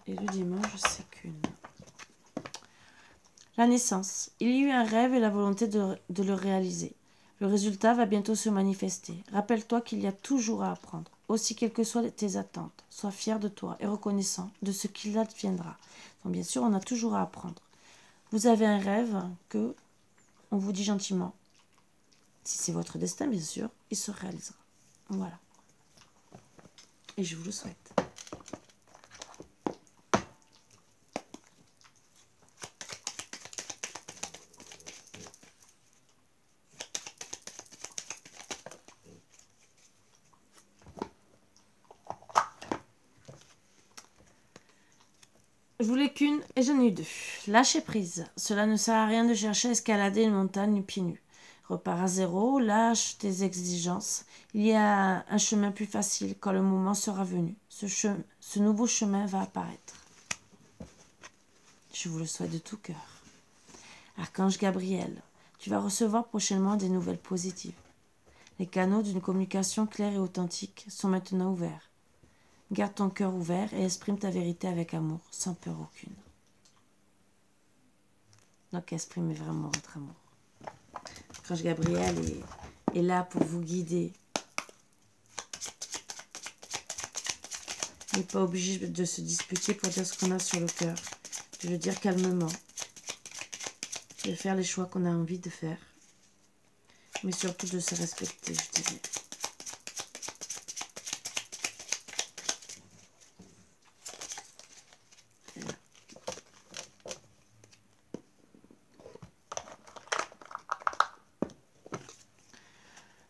et le dimanche, c'est qu'une. La naissance. Il y a eu un rêve et la volonté de le réaliser. Le résultat va bientôt se manifester. Rappelle-toi qu'il y a toujours à apprendre. Aussi, quelles que soient tes attentes, sois fier de toi et reconnaissant de ce qu'il adviendra. Donc, bien sûr, on a toujours à apprendre. Vous avez un rêve que, on vous dit gentiment, si c'est votre destin, bien sûr, il se réalisera. Voilà. Et je vous le souhaite. Je voulais qu'une et j'en ai eu deux. Lâchez prise. Cela ne sert à rien de chercher à escalader une montagne pieds nus. Repars à zéro, lâche tes exigences. Il y a un chemin plus facile quand le moment sera venu. Ce nouveau chemin va apparaître. Je vous le souhaite de tout cœur. Archange Gabriel, tu vas recevoir prochainement des nouvelles positives. Les canaux d'une communication claire et authentique sont maintenant ouverts. Garde ton cœur ouvert et exprime ta vérité avec amour, sans peur aucune. Donc exprimez vraiment votre amour. Archange Gabriel est là pour vous guider. Il n'est pas obligé de se disputer pour dire ce qu'on a sur le cœur. De le dire calmement. De faire les choix qu'on a envie de faire. Mais surtout de se respecter, je dirais.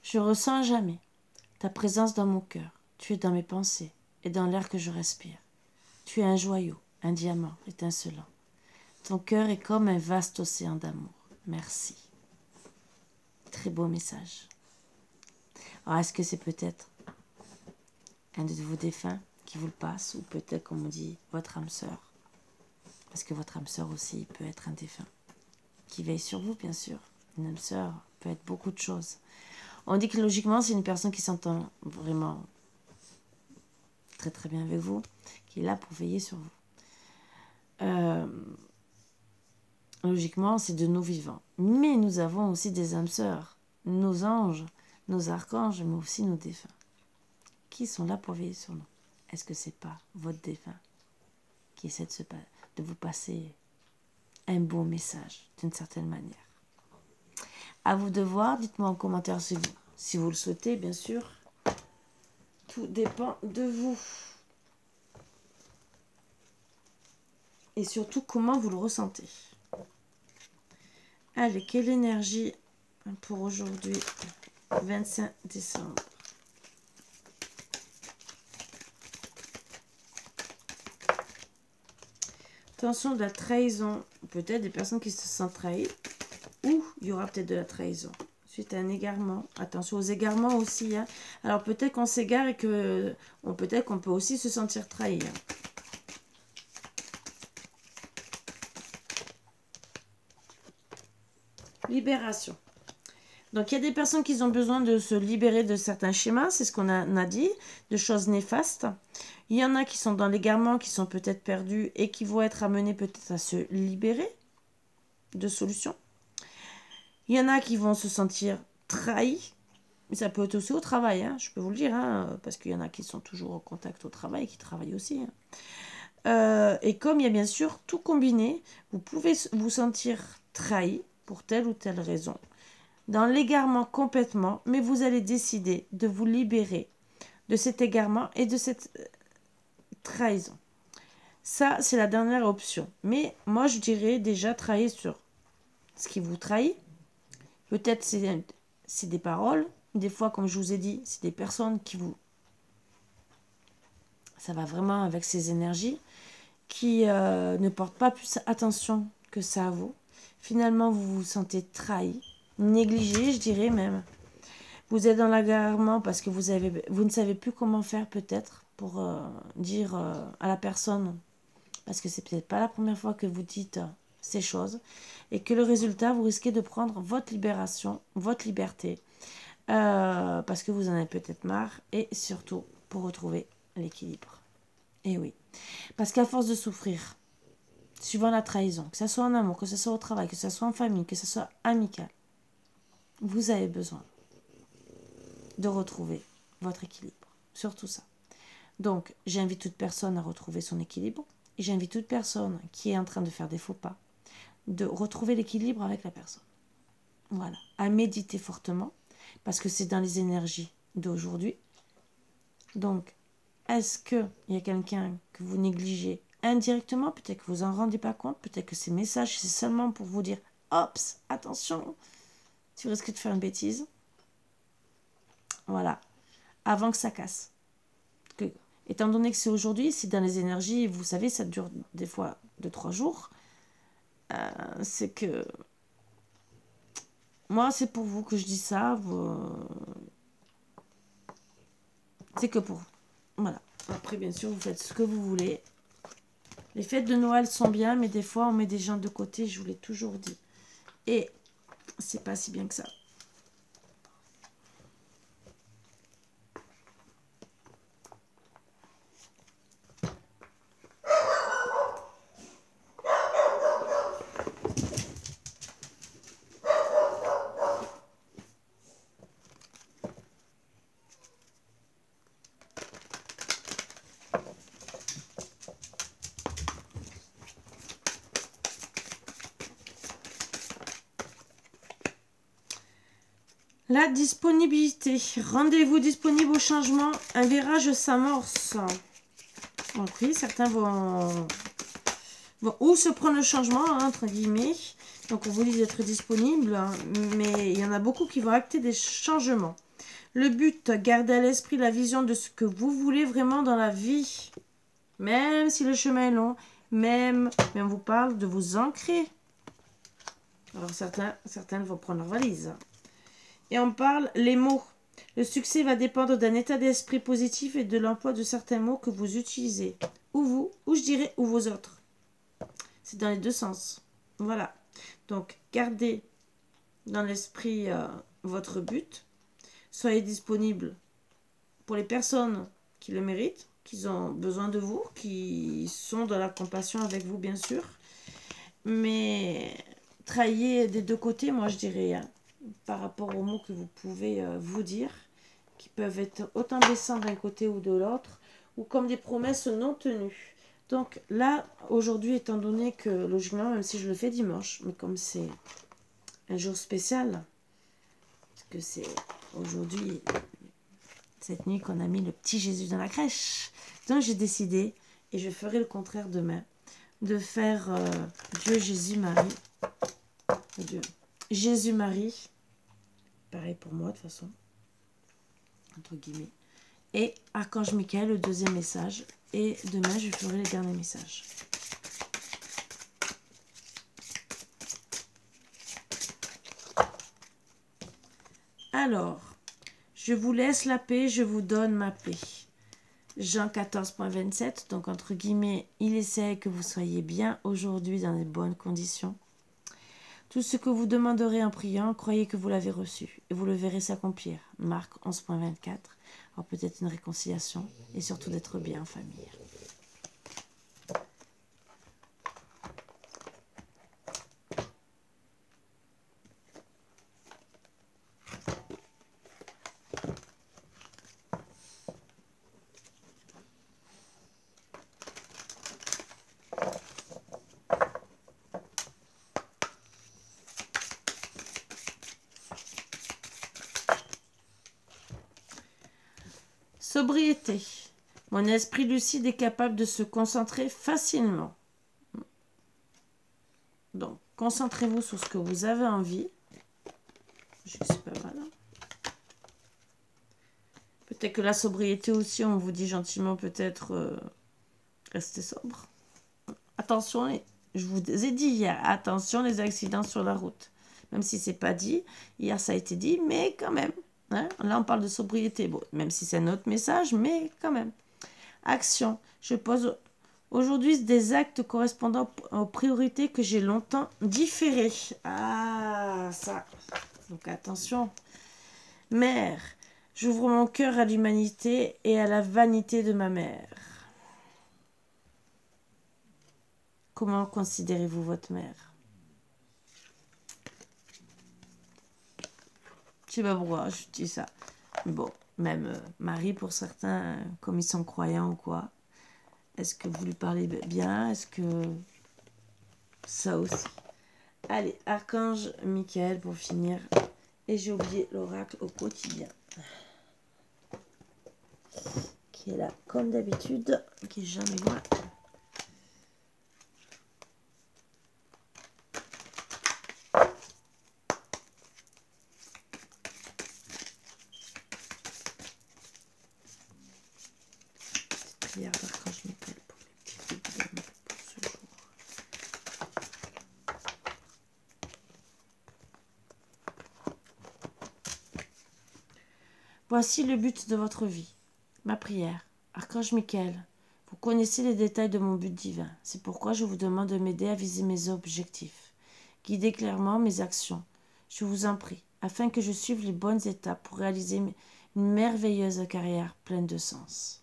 Je ressens à jamais ta présence dans mon cœur. Tu es dans mes pensées et dans l'air que je respire. Tu es un joyau, un diamant étincelant. Ton cœur est comme un vaste océan d'amour. Merci. Très beau message. Alors, est-ce que c'est peut-être un de vos défunts qui vous le passe, ou peut-être, comme on dit, votre âme sœur? Parce que votre âme sœur aussi peut être un défunt qui veille sur vous, bien sûr. Une âme sœur peut être beaucoup de choses. On dit que logiquement, c'est une personne qui s'entend vraiment très très bien avec vous, qui est là pour veiller sur vous. Logiquement, c'est de nos vivants. Mais nous avons aussi des âmes sœurs, nos anges, nos archanges, mais aussi nos défunts, qui sont là pour veiller sur nous. Est-ce que c'est pas votre défunt qui essaie de vous passer un beau message, d'une certaine manière? À vous de voir, dites-moi en commentaire si vous le souhaitez, bien sûr. Tout dépend de vous. Et surtout, comment vous le ressentez. Allez, quelle énergie pour aujourd'hui, 25 décembre. Attention de la trahison. Peut-être des personnes qui se sentent trahies. Ou il y aura peut-être de la trahison. Suite à un égarement. Attention aux égarements aussi. Hein. Alors peut-être qu'on s'égare et que peut-être qu'on peut aussi se sentir trahi. Hein. Libération. Donc il y a des personnes qui ont besoin de se libérer de certains schémas. C'est ce qu'on a dit. De choses néfastes. Il y en a qui sont dans l'égarement, qui sont peut-être perdus et qui vont être amenés peut-être à se libérer de solutions. Il y en a qui vont se sentir trahis. Mais ça peut être aussi au travail, hein, je peux vous le dire. Hein, parce qu'il y en a qui sont toujours en contact au travail, qui travaillent aussi. Hein. Et comme il y a bien sûr tout combiné, vous pouvez vous sentir trahi pour telle ou telle raison. Dans l'égarement complètement, mais vous allez décider de vous libérer de cet égarement et de cette trahison. Ça, c'est la dernière option. Mais moi, je dirais déjà travailler sur ce qui vous trahit. Peut-être c'est des paroles. Des fois, comme je vous ai dit, c'est des personnes qui vous... Ça va vraiment avec ces énergies qui ne portent pas plus attention que ça à vous. Finalement, vous vous sentez trahi, négligé, je dirais même. Vous êtes dans l'égarement parce que vous ne savez plus comment faire peut-être pour dire à la personne, parce que c'est peut-être pas la première fois que vous dites ces choses, et que le résultat, vous risquez de prendre votre libération, votre liberté, parce que vous en avez peut-être marre, et surtout pour retrouver l'équilibre. Et oui, parce qu'à force de souffrir, suivant la trahison, que ce soit en amour, que ce soit au travail, que ce soit en famille, que ce soit amical, vous avez besoin de retrouver votre équilibre, surtout ça. Donc, j'invite toute personne à retrouver son équilibre, et j'invite toute personne qui est en train de faire des faux pas, de retrouver l'équilibre avec la personne. Voilà, à méditer fortement, parce que c'est dans les énergies d'aujourd'hui. Donc, est-ce qu'il y a quelqu'un que vous négligez indirectement? Peut-être que vous en rendez pas compte, peut-être que ces messages, c'est seulement pour vous dire « Ops, attention, tu risques de faire une bêtise. » Voilà, avant que ça casse. étant donné que c'est aujourd'hui, c'est dans les énergies, vous savez, ça dure des fois 2-3 jours, c'est que... Moi, c'est pour vous que je dis ça. C'est que pour vous. Voilà. Après, bien sûr, vous faites ce que vous voulez. Les fêtes de Noël sont bien, mais des fois, on met des gens de côté, je vous l'ai toujours dit. Et c'est pas si bien que ça. La disponibilité. Rendez-vous disponible au changement. Un virage s'amorce. Donc oui, certains vont ou se prendre le changement, hein, entre guillemets. Donc on vous dit d'être disponible. Hein, mais il y en a beaucoup qui vont acter des changements. Le but, gardez à l'esprit la vision de ce que vous voulez vraiment dans la vie. Même si le chemin est long. Mais on vous parle de vous ancrer. Alors certains vont prendre leur valise. Et on parle les mots. Le succès va dépendre d'un état d'esprit positif et de l'emploi de certains mots que vous utilisez. Ou vous, ou je dirais, ou vos autres. C'est dans les deux sens. Voilà. Donc, gardez dans l'esprit votre but. Soyez disponible pour les personnes qui le méritent, qui ont besoin de vous, qui sont dans la compassion avec vous, bien sûr. Mais trahissez des deux côtés, moi je dirais, hein, par rapport aux mots que vous pouvez vous dire, qui peuvent être autant blessants d'un côté ou de l'autre, ou comme des promesses non tenues. Donc là, aujourd'hui, étant donné que, logiquement, même si je le fais dimanche, mais comme c'est un jour spécial, parce que c'est aujourd'hui, cette nuit qu'on a mis le petit Jésus dans la crèche, donc j'ai décidé, et je ferai le contraire demain, de faire Dieu, Jésus, Marie, Dieu, Jésus, Marie, pareil pour moi de toute façon, entre guillemets, et Archange Michael, le deuxième message, et demain je ferai les derniers messages. Alors, je vous laisse la paix, je vous donne ma paix. Jean 14.27, donc entre guillemets, il essaie que vous soyez bien aujourd'hui dans les bonnes conditions. Tout ce que vous demanderez en priant, croyez que vous l'avez reçu et vous le verrez s'accomplir. Marc 11.24. Alors peut-être une réconciliation et surtout d'être bien en famille. Sobriété. Mon esprit lucide est capable de se concentrer facilement. Donc, concentrez-vous sur ce que vous avez envie. Je sais pas mal. Peut-être que la sobriété aussi, on vous dit gentiment peut-être restez sobre. Attention, je vous ai dit hier, attention les accidents sur la route. Même si c'est pas dit, hier ça a été dit, mais quand même. Hein, là on parle de sobriété, bon, même si c'est un autre message, mais quand même. Action, je pose aujourd'hui des actes correspondant aux priorités que j'ai longtemps différées. Ah, ça. Donc attention. Mère, j'ouvre mon cœur à l'humanité et à la vanité de ma mère. Comment considérez-vous votre mère? Je sais pas pourquoi je dis ça. Bon, même Marie pour certains, comme ils sont croyants ou quoi. Est-ce que vous lui parlez bien? Est-ce que ça aussi? Allez, Archange Michael pour finir. Et j'ai oublié l'oracle au quotidien. Qui est là comme d'habitude, qui est jamais loin. Voici le but de votre vie. Ma prière. Archange Michael, vous connaissez les détails de mon but divin. C'est pourquoi je vous demande de m'aider à viser mes objectifs. Guidez clairement mes actions. Je vous en prie, afin que je suive les bonnes étapes pour réaliser une merveilleuse carrière pleine de sens.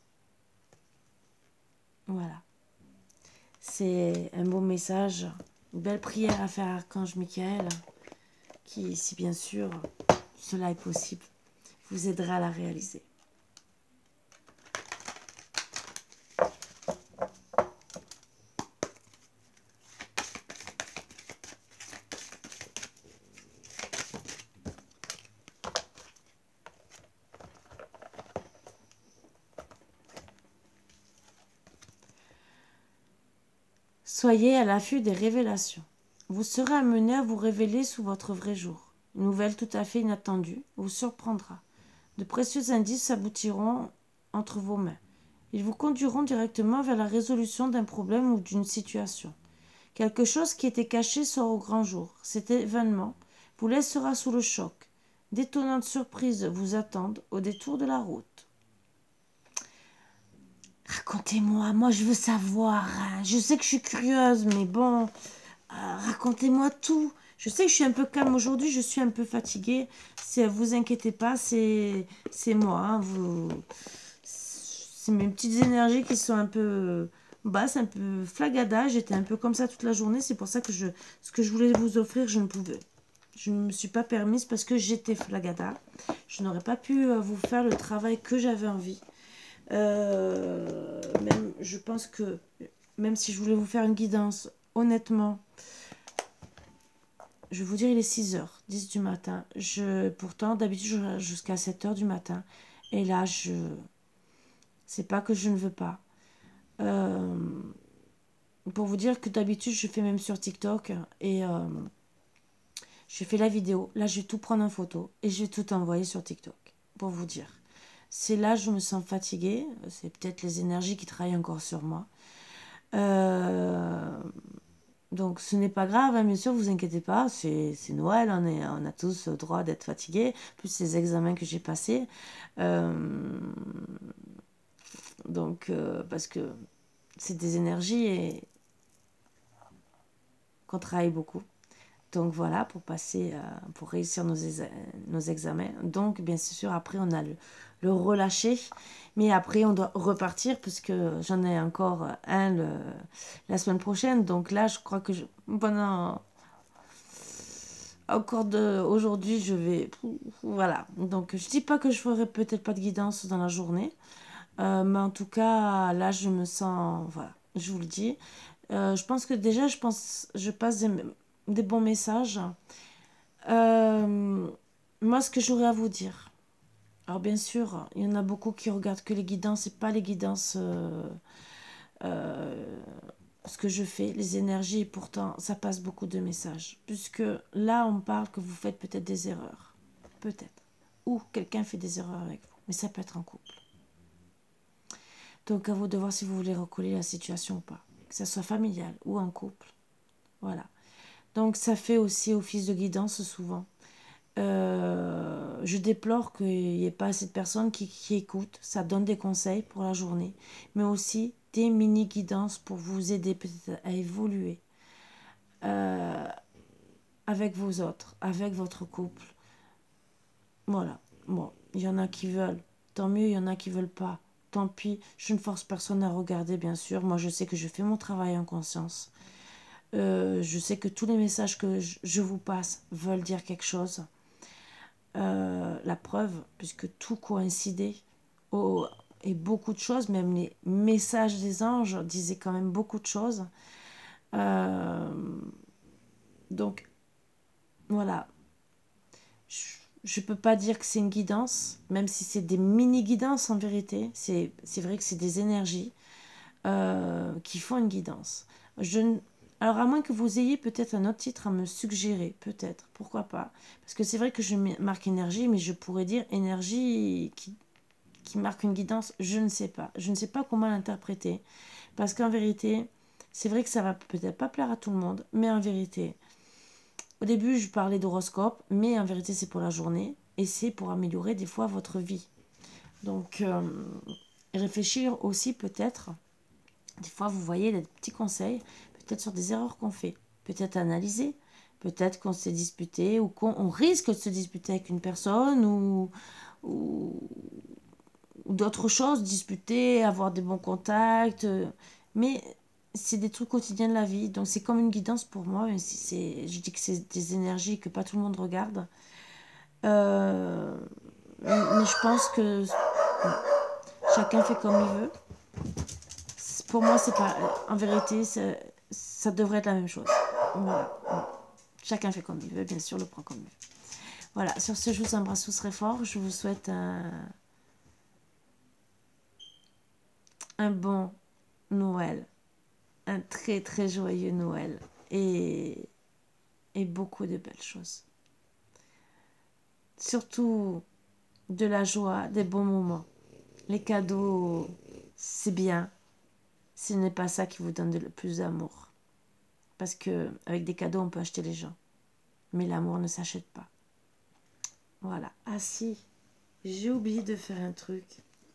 Voilà. C'est un beau message, une belle prière à faire à Archange Michael, qui, si bien sûr cela est possible, vous aidera à la réaliser. Soyez à l'affût des révélations. Vous serez amené à vous révéler sous votre vrai jour. Une nouvelle tout à fait inattendue vous surprendra. De précieux indices aboutiront entre vos mains. Ils vous conduiront directement vers la résolution d'un problème ou d'une situation. Quelque chose qui était caché sort au grand jour. Cet événement vous laissera sous le choc. D'étonnantes surprises vous attendent au détour de la route. Racontez-moi, moi je veux savoir. Hein. Je sais que je suis curieuse, mais bon, racontez-moi tout. Je sais que je suis un peu calme aujourd'hui, je suis un peu fatiguée. Vous inquiétez pas, c'est moi. Hein, c'est mes petites énergies qui sont un peu basses, un peu flagada. J'étais un peu comme ça toute la journée. C'est pour ça que ce que je voulais vous offrir, je ne pouvais. Je ne me suis pas permise parce que j'étais flagada. Je n'aurais pas pu vous faire le travail que j'avais envie. Même, je pense que même si je voulais vous faire une guidance, honnêtement, je vais vous dire, il est 6h10 du matin. Pourtant, d'habitude, je reste jusqu'à 7h du matin. Et là, c'est pas que je ne veux pas. Pour vous dire que d'habitude, je fais même sur TikTok. Et je fais la vidéo. Là, je vais tout prendre en photo. Et je vais tout envoyer sur TikTok. Pour vous dire. C'est là que je me sens fatiguée. C'est peut-être les énergies qui travaillent encore sur moi. Donc ce n'est pas grave, hein, bien sûr, vous inquiétez pas, c'est Noël, on a tous le droit d'être fatigués, plus ces examens que j'ai passés. Donc, parce que c'est des énergies et qu'on travaille beaucoup. Donc voilà, pour réussir nos examens. Donc bien sûr, après on a le relâcher. Mais après on doit repartir puisque j'en ai encore un la semaine prochaine. Donc là, je crois que pendant encore aujourd'hui, je vais... Voilà. Donc je dis pas que je ferai peut-être pas de guidance dans la journée. Mais en tout cas, là, je me sens... Voilà, je vous le dis. Je pense que déjà, je passe des bons messages. Moi, ce que j'aurais à vous dire. Alors, bien sûr, il y en a beaucoup qui regardent que les guidances et pas les guidances, ce que je fais, les énergies. Et pourtant, ça passe beaucoup de messages. Puisque là, on parle que vous faites peut-être des erreurs. Peut-être. Ou quelqu'un fait des erreurs avec vous. Mais ça peut être en couple. Donc, à vous de voir si vous voulez recoller la situation ou pas. Que ça soit familial ou en couple. Voilà. Donc, ça fait aussi office de guidance souvent. Je déplore qu'il n'y ait pas assez de personnes qui écoutent. Ça donne des conseils pour la journée. Mais aussi des mini-guidances pour vous aider peut-être à évoluer avec vos autres, avec votre couple. Voilà. Bon, il y en a qui veulent. Tant mieux, il y en a qui veulent pas. Tant pis, je ne force personne à regarder, bien sûr. Moi, je sais que je fais mon travail en conscience. Je sais que tous les messages que je vous passe veulent dire quelque chose. La preuve, puisque tout coïncidait, et beaucoup de choses, même les messages des anges disaient quand même beaucoup de choses. Donc, voilà. Je peux pas dire que c'est une guidance, même si c'est des mini-guidances en vérité. C'est vrai que c'est des énergies qui font une guidance. Alors, à moins que vous ayez peut-être un autre titre à me suggérer, peut-être, pourquoi pas. Parce que c'est vrai que je marque énergie, mais je pourrais dire énergie qui marque une guidance, je ne sais pas. Je ne sais pas comment l'interpréter. Parce qu'en vérité, c'est vrai que ça va peut-être pas plaire à tout le monde, mais en vérité, au début, je parlais d'horoscope, mais en vérité, c'est pour la journée et c'est pour améliorer des fois votre vie. Donc, réfléchir aussi peut-être, des fois vous voyez des petits conseils, peut-être sur des erreurs qu'on fait, peut-être analyser, peut-être qu'on s'est disputé ou qu'on risque de se disputer avec une personne ou d'autres choses, disputer, avoir des bons contacts, mais c'est des trucs quotidiens de la vie, donc c'est comme une guidance pour moi, même si je dis que c'est des énergies que pas tout le monde regarde. Mais je pense que chacun fait comme il veut. Pour moi, c'est pas. En vérité, ça devrait être la même chose. Voilà. Chacun fait comme il veut, bien sûr, le prend comme il veut. Voilà, sur ce, je vous embrasse tous très fort. Je vous souhaite un bon Noël. Un très très joyeux Noël. Et beaucoup de belles choses. Surtout de la joie, des bons moments. Les cadeaux, c'est bien. Ce n'est pas ça qui vous donne le plus d'amour. Parce que avec des cadeaux, on peut acheter les gens. Mais l'amour ne s'achète pas. Voilà. Ah si, j'ai oublié de faire un truc.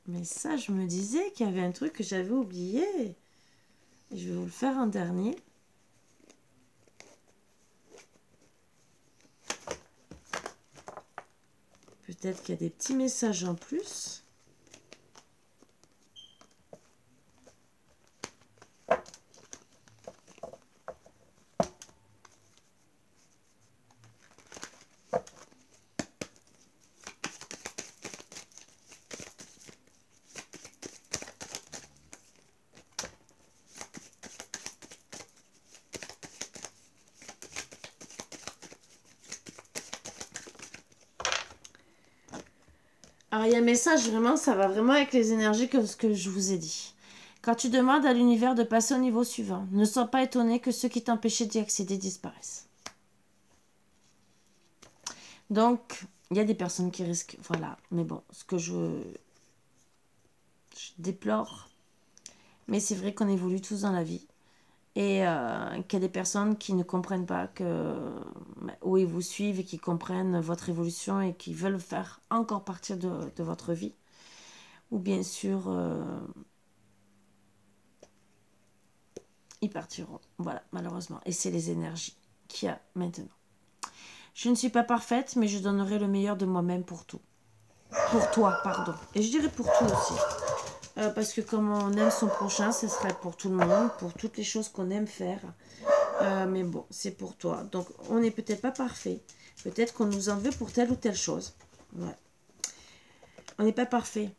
Mais ça, je me disais qu'il y avait un truc que j'avais oublié. Je vais vous le faire en dernier. Peut-être qu'il y a des petits messages en plus. Alors, il y a un message, vraiment, ça va vraiment avec les énergies que ce que je vous ai dit. Quand tu demandes à l'univers de passer au niveau suivant, ne sois pas étonné que ceux qui t'empêchaient d'y accéder disparaissent. Donc, il y a des personnes qui risquent, voilà. Mais bon, ce que je déplore, mais c'est vrai qu'on évolue tous dans la vie. Et qu'il y a des personnes qui ne comprennent pas où ils vous suivent et qui comprennent votre évolution et qui veulent faire encore partie de votre vie. Ou bien sûr, ils partiront. Voilà, malheureusement. Et c'est les énergies qu'il y a maintenant. Je ne suis pas parfaite, mais je donnerai le meilleur de moi-même pour tout. Pour toi, pardon. Et je dirais pour tout aussi. Parce que comme on aime son prochain, ce serait pour tout le monde, pour toutes les choses qu'on aime faire. Mais bon, c'est pour toi. Donc, on n'est peut-être pas parfait. Peut-être qu'on nous en veut pour telle ou telle chose. Ouais. On n'est pas parfait.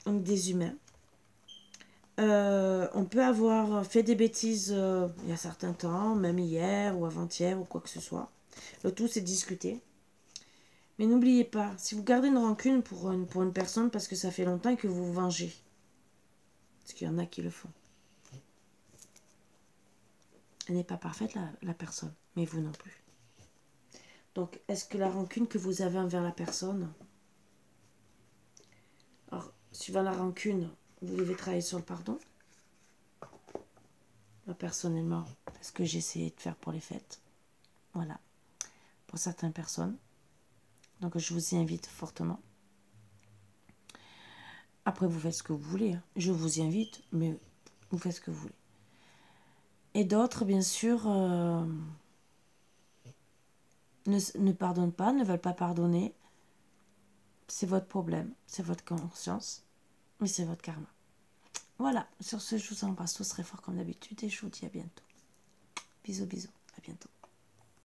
On est des humains. On peut avoir fait des bêtises il y a certains temps, même hier ou avant-hier ou quoi que ce soit. Le tout, c'est de discuter. Mais n'oubliez pas, si vous gardez une rancune pour une personne parce que ça fait longtemps que vous vous vengez, parce qu'il y en a qui le font. Elle n'est pas parfaite, la personne, mais vous non plus. Donc, est-ce que la rancune que vous avez envers la personne, alors, suivant la rancune, vous devez travailler sur le pardon. Moi, personnellement, c'est ce que j'ai essayé de faire pour les fêtes. Voilà. Pour certaines personnes. Donc, je vous y invite fortement. Après, vous faites ce que vous voulez. Hein. Je vous y invite, mais vous faites ce que vous voulez. Et d'autres, bien sûr, ne pardonnent pas, ne veulent pas pardonner. C'est votre problème, c'est votre conscience, mais c'est votre karma. Voilà, sur ce, je vous embrasse tous très fort comme d'habitude et je vous dis à bientôt. Bisous, bisous, à bientôt.